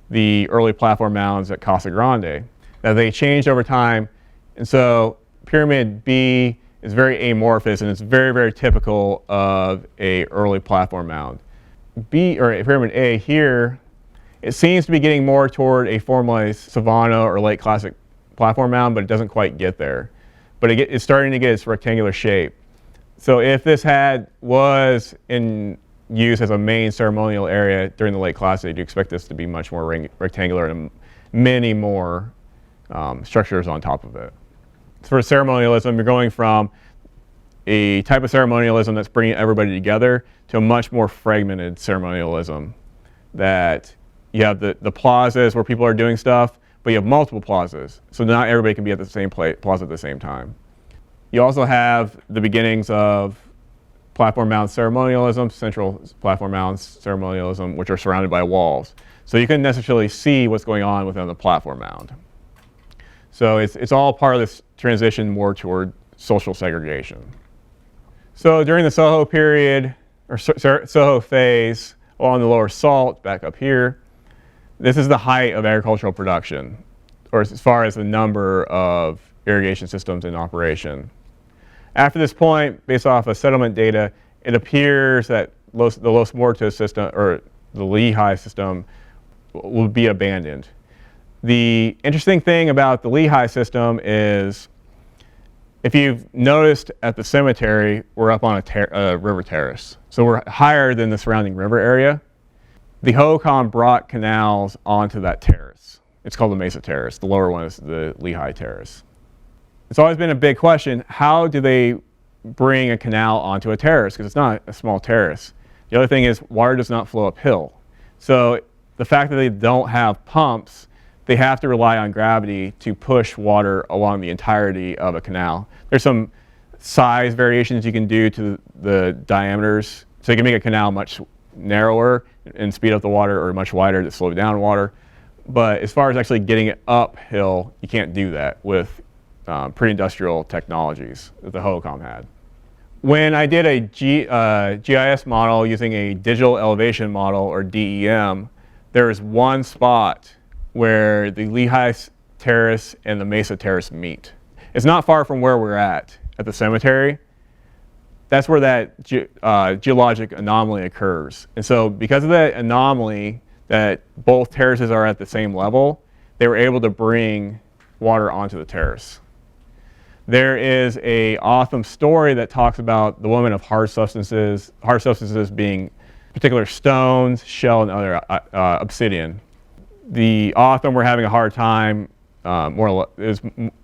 the early platform mounds at Casa Grande, that they changed over time. And so Pyramid B is very amorphous, and it's very, very typical of a early platform mound. Pyramid A here, it seems to be getting more toward a formalized Savannah or late classic platform mound, but it doesn't quite get there. But it's starting to get its rectangular shape. So if this was in use as a main ceremonial area during the late classic, you expect this to be much more rectangular and many more structures on top of it. For ceremonialism, you're going from a type of ceremonialism that's bringing everybody together to a much more fragmented ceremonialism, that you have the plazas where people are doing stuff, but you have multiple plazas. So not everybody can be at the same plaza at the same time. You also have the beginnings of platform mound ceremonialism, central platform mound ceremonialism, which are surrounded by walls. So you couldn't necessarily see what's going on within the platform mound. So it's all part of this transition more toward social segregation. So during the Soho period, or Soho phase, along the lower salt, back up here, this is the height of agricultural production, or as far as the number of irrigation systems in operation. After this point, based off of settlement data, it appears that the Los Muertos system, or the Lehigh system, will be abandoned. The interesting thing about the Lehigh system is, if you've noticed at the cemetery, we're up on a river terrace. So we're higher than the surrounding river area. The Hohokam brought canals onto that terrace. It's called the Mesa Terrace. The lower one is the Lehigh Terrace. It's always been a big question, how do they bring a canal onto a terrace? Because it's not a small terrace. The other thing is, water does not flow uphill. So the fact that they don't have pumps, they have to rely on gravity to push water along the entirety of a canal. There's some size variations you can do to the diameters. So you can make a canal much narrower and speed up the water, or much wider to slow down water. But as far as actually getting it uphill, you can't do that with pre-industrial technologies that the Hohokam had. When I did a GIS model using a digital elevation model, or DEM, there is one spot where the Lehigh Terrace and the Mesa Terrace meet. It's not far from where we're at the cemetery. That's where that geologic anomaly occurs. And so because of that anomaly, that both terraces are at the same level, they were able to bring water onto the terrace. There is a Hohokam story that talks about the woman of hard substances being particular stones, shell, and other obsidian. The Hohokam were having a hard time, more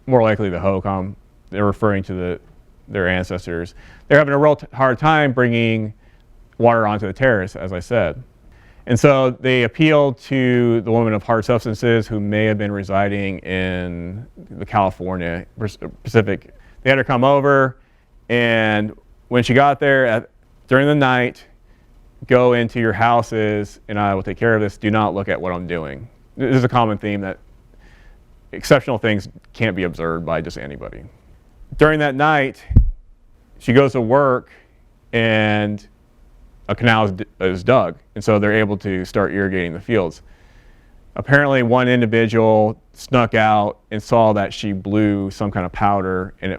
likely the Hohokam, they're referring to their ancestors. They're having a real hard time bringing water onto the terrace, as I said. And so they appealed to the woman of hard substances who may have been residing in the California Pacific. They had her come over, and when she got there during the night, go into your houses and I will take care of this. Do not look at what I'm doing. This is a common theme that exceptional things can't be observed by just anybody. During that night, she goes to work and a canal is dug, and so they're able to start irrigating the fields. Apparently one individual snuck out and saw that she blew some kind of powder, and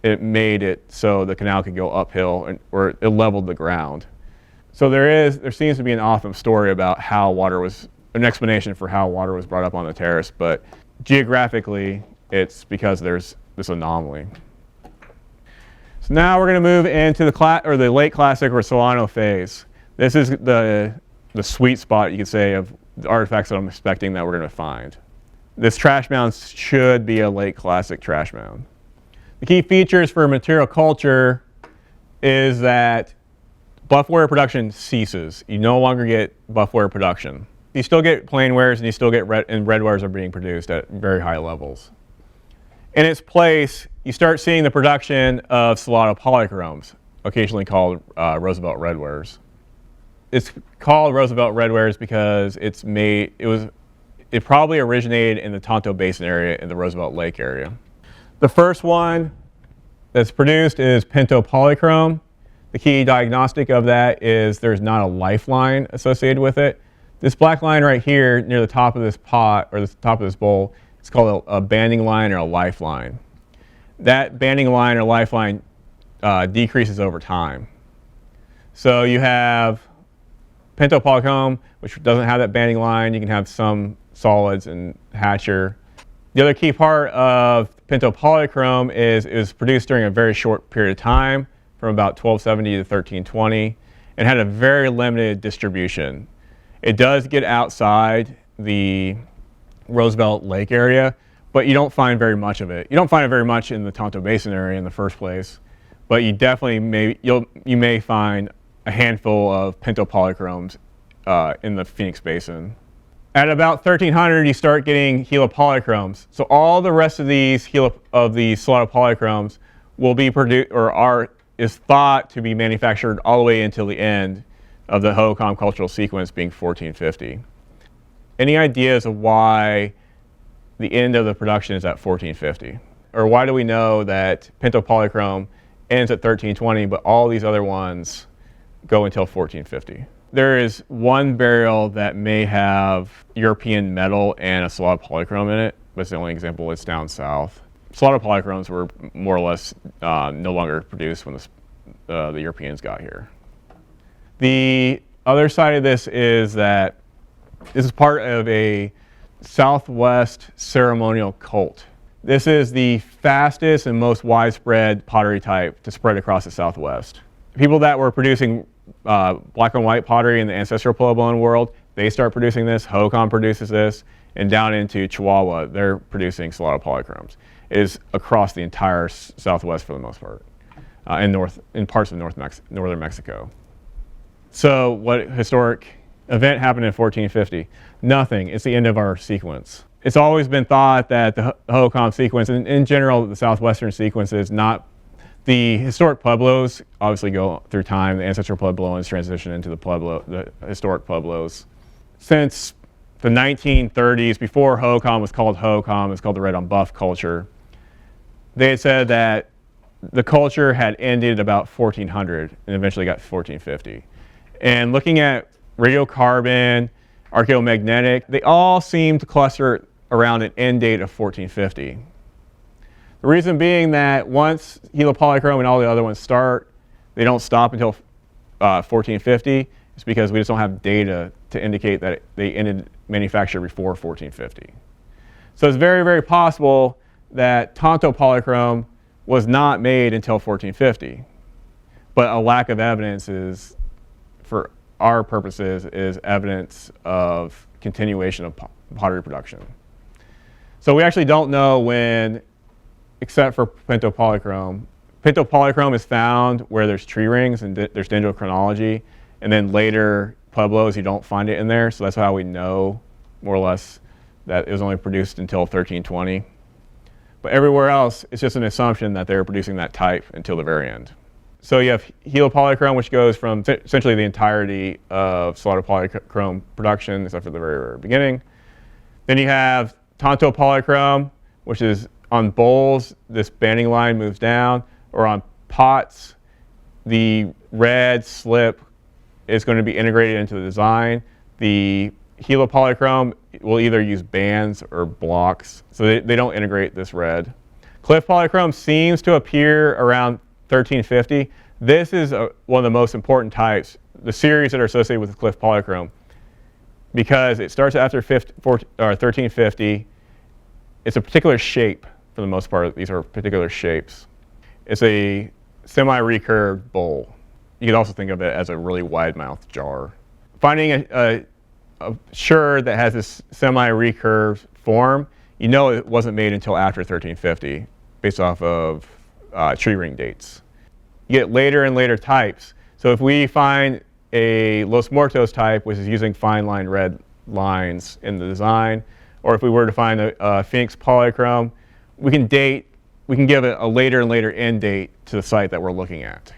it made it so the canal could go uphill, or it leveled the ground. So there seems to be an Hohokam story about an explanation for how water was brought up on the terrace, but geographically it's because there's this anomaly. So now we're going to move into the late classic or Solano phase. This is the sweet spot, you could say, of the artifacts that I'm expecting that we're going to find. This trash mound should be a late classic trash mound. The key features for material culture is that buffware production ceases. You no longer get buffware production. You still get plain wares, and you still get red wares are being produced at very high levels. In its place, you start seeing the production of Solano polychromes, occasionally called Roosevelt red wares. It's called Roosevelt red wares because it probably originated in the Tonto Basin area in the Roosevelt Lake area. The first one that's produced is Pinto polychrome. The key diagnostic of that is there's not a lifeline associated with it. This black line right here near the top of this pot or the top of this bowl, it's called a banding line or a lifeline. That banding line or lifeline decreases over time. So you have Pinto polychrome, which doesn't have that banding line. You can have some solids and hatcher. The other key part of Pinto polychrome is it was produced during a very short period of time, from about 1270 to 1320, and had a very limited distribution. It does get outside the Roosevelt Lake area, but you don't find very much of it. You don't find it very much in the Tonto Basin area in the first place, but you definitely may find a handful of Pinto polychromes in the Phoenix Basin. At about 1300, you start getting helipolychromes. So all the rest of these Solano polychromes will be produced is thought to be manufactured all the way until the end of the Hohokam cultural sequence being 1450. Any ideas of why the end of the production is at 1450? Or why do we know that Pinto polychrome ends at 1320, but all these other ones go until 1450? There is one burial that may have European metal and a Solano polychrome in it, but it's the only example. It's down south. Solano polychromes were more or less no longer produced when the Europeans got here. The other side of this is that this is part of a Southwest ceremonial cult. This is the fastest and most widespread pottery type to spread across the Southwest. People that were producing black and white pottery in the ancestral Puebloan world, they start producing this. Hohokam produces this, and down into Chihuahua, they're producing Solano polychromes. It is across the entire Southwest for the most part, in parts of northern Mexico. So what historic event happened in 1450? Nothing. It's the end of our sequence. It's always been thought that the Hohokam sequence, and in general the southwestern sequence, is not the historic Pueblos. Obviously go through time. The ancestral Puebloans transition into the historic Pueblos. Since the 1930s, before Hohokam was called Hohokam, it was called the red on buff culture. They had said that the culture had ended about 1400 and eventually got 1450. And looking at radiocarbon, archaeomagnetic. They all seem to cluster around an end date of 1450. The reason being that once helipolychrome and all the other ones start, they don't stop until 1450. It's because we just don't have data to indicate that they ended manufacture before 1450. So it's very, very possible that Tonto polychrome was not made until 1450. But a lack of evidence is, for our purposes, is evidence of continuation of pottery production. So we actually don't know when, except for pentopolychrome. Pentopolychrome is found where there's tree rings and there's dendrochronology, and then later pueblos you don't find it in there, so that's how we know more or less that it was only produced until 1320. But everywhere else, it's just an assumption that they were producing that type until the very end. So you have helipolychrome, which goes from essentially the entirety of slaughter-polychrome production, except for the very, very beginning. Then you have Tonto polychrome, which is on bowls, this banding line moves down, or on pots, the red slip is going to be integrated into the design. The helipolychrome will either use bands or blocks, so they don't integrate this red. Cliff polychrome seems to appear around 1350. This is one of the most important types, the series that are associated with the cliff polychrome, because it starts after 1350. It's a particular shape for the most part. These are particular shapes. It's a semi-recurved bowl. You could also think of it as a really wide-mouthed jar. Finding a sherd that has this semi-recurved form, you know it wasn't made until after 1350, based off of tree ring dates. You get later and later types. So if we find a Los Muertos type, which is using fine line red lines in the design, or if we were to find a Phoenix polychrome, we can give it a later and later end date to the site that we're looking at.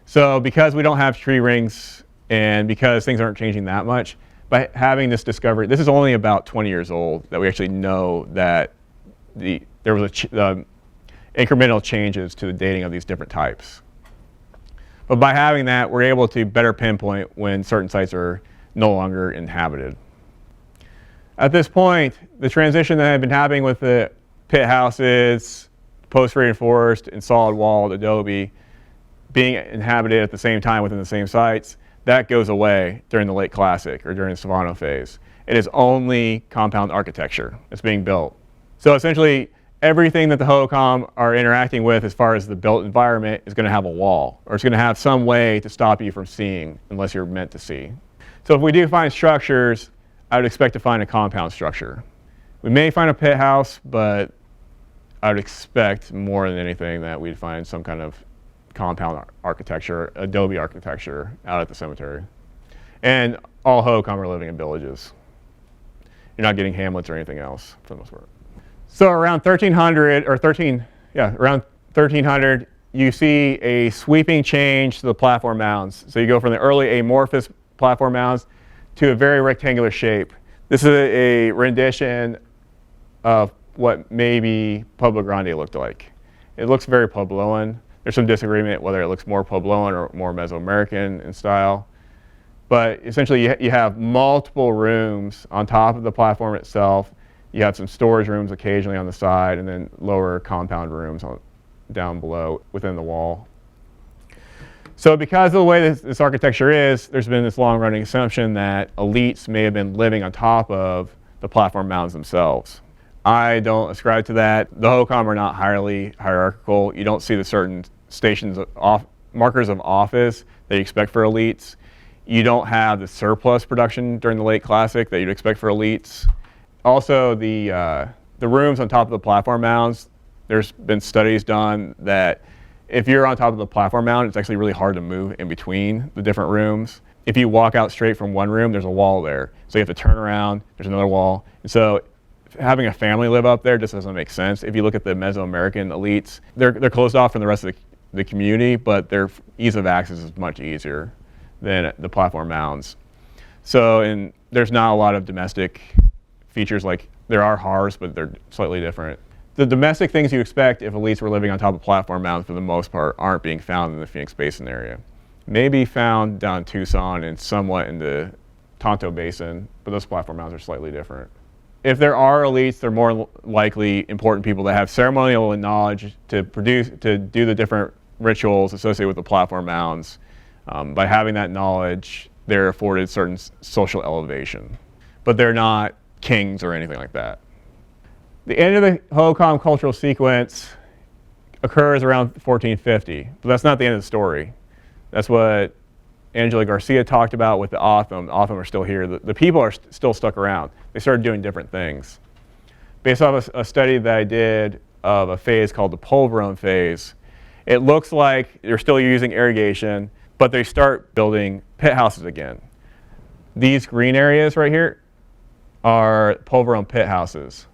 So because we don't have tree rings and because things aren't changing that much, by having this discovery, this is only about 20 years old, that we actually know that there was incremental changes to the dating of these different types. But by having that, we're able to better pinpoint when certain sites are no longer inhabited. At this point, the transition that had been happening with the pit houses, post-reinforced and solid-walled adobe being inhabited at the same time within the same sites, that goes away during the late Classic or during the Savano phase. It is only compound architecture that's being built. So essentially, everything that the Hohokam are interacting with as far as the built environment is going to have a wall, or it's going to have some way to stop you from seeing unless you're meant to see. So if we do find structures, I would expect to find a compound structure. We may find a pit house, but I would expect more than anything that we'd find some kind of compound architecture, adobe architecture out at the cemetery. And all Hohokam are living in villages. You're not getting hamlets or anything else for the most part. So around 1300, around 1300, you see a sweeping change to the platform mounds. So you go from the early amorphous platform mounds to a very rectangular shape. This is a rendition of what maybe Pueblo Grande looked like. It looks very Puebloan. There's some disagreement whether it looks more Puebloan or more Mesoamerican in style. But essentially you have multiple rooms on top of the platform itself. You have some storage rooms occasionally on the side, and then lower compound rooms down below within the wall. So because of the way this architecture is, there's been this long-running assumption that elites may have been living on top of the platform mounds themselves. I don't ascribe to that. The Hohokam are not highly hierarchical. You don't see the certain stations markers of office that you expect for elites. You don't have the surplus production during the late Classic that you'd expect for elites. Also, the rooms on top of the platform mounds, there's been studies done that if you're on top of the platform mound, it's actually really hard to move in between the different rooms. If you walk out straight from one room, there's a wall there. So you have to turn around, there's another wall. And so having a family live up there just doesn't make sense. If you look at the Mesoamerican elites, they're closed off from the rest of the community, but their ease of access is much easier than the platform mounds. So there's not a lot of domestic features, like there are hearths, but they're slightly different. The domestic things you expect if elites were living on top of platform mounds for the most part aren't being found in the Phoenix Basin area. Maybe found down in Tucson and somewhat in the Tonto Basin, but those platform mounds are slightly different. If there are elites, they're more likely important people that have ceremonial knowledge to do the different rituals associated with the platform mounds. By having that knowledge, they're afforded certain social elevation, but they're not kings or anything like that. The end of the Hohokam cultural sequence occurs around 1450, but that's not the end of the story. That's what Angela Garcia talked about with the Otham. The Otham are still here. The people are still stuck around. They started doing different things. Based off a study that I did of a phase called the Pulverone phase, it looks like they're still using irrigation, but they start building pit houses again. These green areas right here are Pulverone pit houses.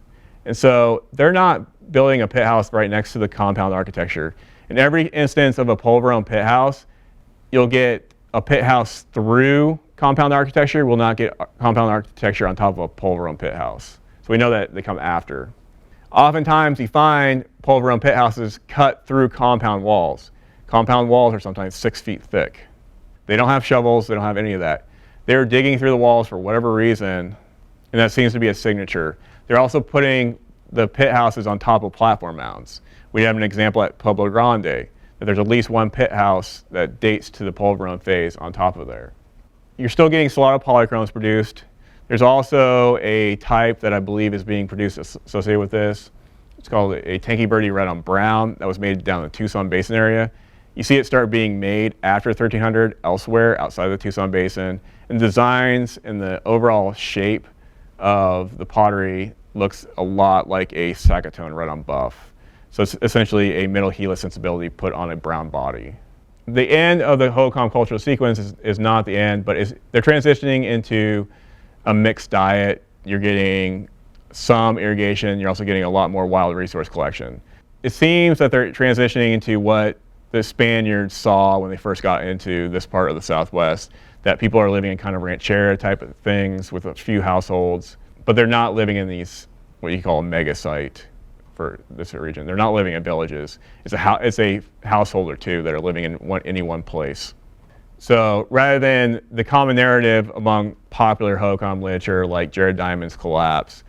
And so they're not building a pit house right next to the compound architecture. In every instance of a Pulverone pit house, you'll get a pit house through compound architecture. Will not get compound architecture on top of a Pulverone pit house. So we know that they come after. Oftentimes you find Pulverone pit houses cut through compound walls. Compound walls are sometimes 6 feet thick. They don't have shovels, they don't have any of that. They're digging through the walls for whatever reason, and that seems to be a signature. They're also putting the pit houses on top of platform mounds. We have an example at Pueblo Grande, that there's at least one pit house that dates to the Pulverone phase on top of there. You're still getting slaughter polychromes produced. There's also a type that I believe is being produced associated with this. It's called a Tanky Birdie Red on Brown that was made down in the Tucson Basin area. You see it start being made after 1300 elsewhere outside of the Tucson Basin. And designs and the overall shape of the pottery looks a lot like a Saccatone Red on Buff. So it's essentially a middle helix sensibility put on a brown body. The end of the Hohokam cultural sequence is not the end, but they're transitioning into a mixed diet. You're getting some irrigation. You're also getting a lot more wild resource collection. It seems that they're transitioning into what the Spaniards saw when they first got into this part of the Southwest, that people are living in kind of ranchera type of things with a few households, but they're not living in these, what you call a mega site for this region. They're not living in villages. It's a household or two that are living in any one place. So rather than the common narrative among popular Hohokam literature like Jared Diamond's collapse,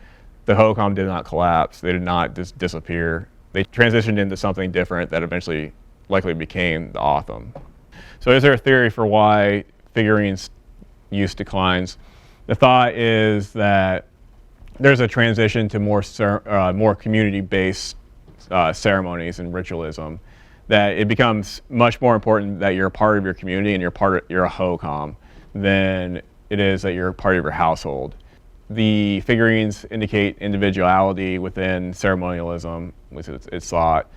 the Hohokam did not collapse. They did not disappear. They transitioned into something different that eventually likely became the Otham. So is there a theory for why figurines use declines? The thought is that there's a transition to more community-based ceremonies and ritualism, that it becomes much more important that you're a part of your community and you're a Hohokam than it is that you're a part of your household. The figurines indicate individuality within ceremonialism, which it's thought.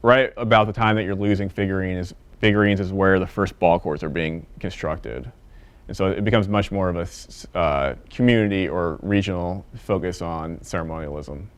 Right about the time that you're losing figurines is where the first ball courts are being constructed. And so it becomes much more of a community or regional focus on ceremonialism.